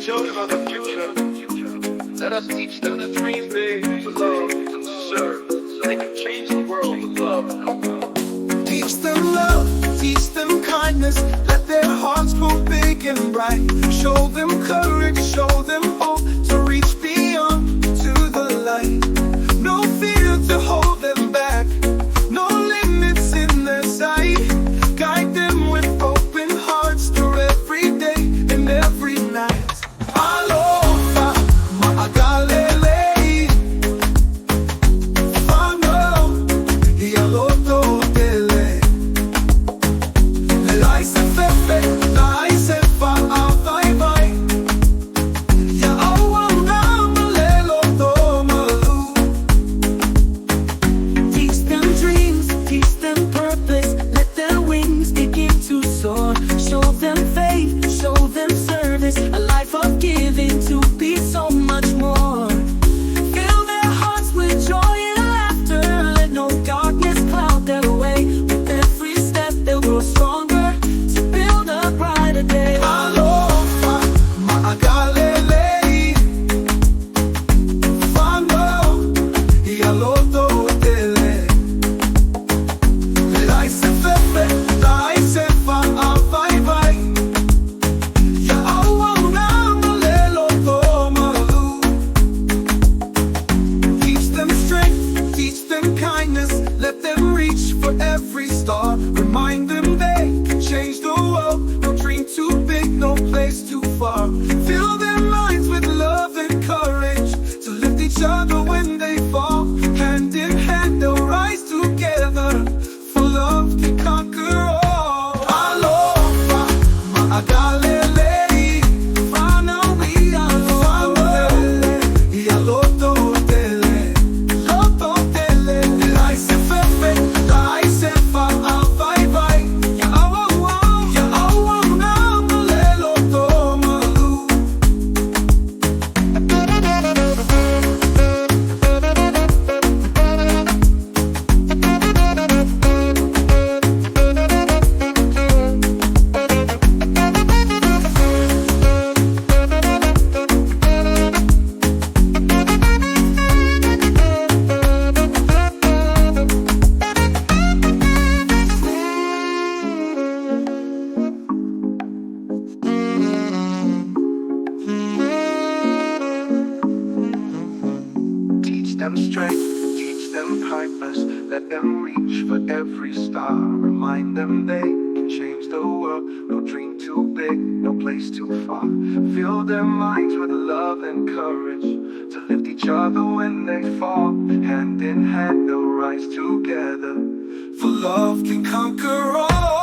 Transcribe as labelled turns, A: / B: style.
A: children of the future. Let us teach them to dream big, to love, and to serve, so they can change the world with love and love.
B: Teach them love, teach them kindness. Let their hearts grow big and bright. Show them courage, show them hope to reach beyond to the light. No fear to hold them back, no limits in their sight. Guide them with open hearts through every day and every night. Aloha, ma'agalele, whānau, ia loto tele. Lai se fefe, lai se whaawaiwai, ia aua ngā malelo tō malu.
C: Teach them dreams, teach them purpose. Let their wings begin to soar. Show them faith, show them service. A life of giving to be so much more. Fill their hearts with joy and laughter. Let no darkness cloud their way. With every step they'll grow stronger to build a brighter day.
B: Aloha, ma'agalele, whānau, ia loto tele. Lai se fefe, lai se whaawaiwai, ia aua ngā malelo tō malu. Teach them strength, teach them kindness. Let them reach for every star. Remind them they can change the world. No dream too big, no place too far. Fill their minds with love and courage to lift each other when they fall. Hand in hand they'll rise together, for love can conquer all. Aloha, ma'agalele, whānau, ia loto tele. Loto tele, lai se fefe, lai se whaawaiwai, ia aua ngā malelo tō malu. Teach them strength, teach them purpose. Let them reach for every star. Remind them they can change the world. No dream too big, no place too far. Fill their minds with love and courage to lift each other when they fall. Hand in hand they'll rise together, for love can conquer all.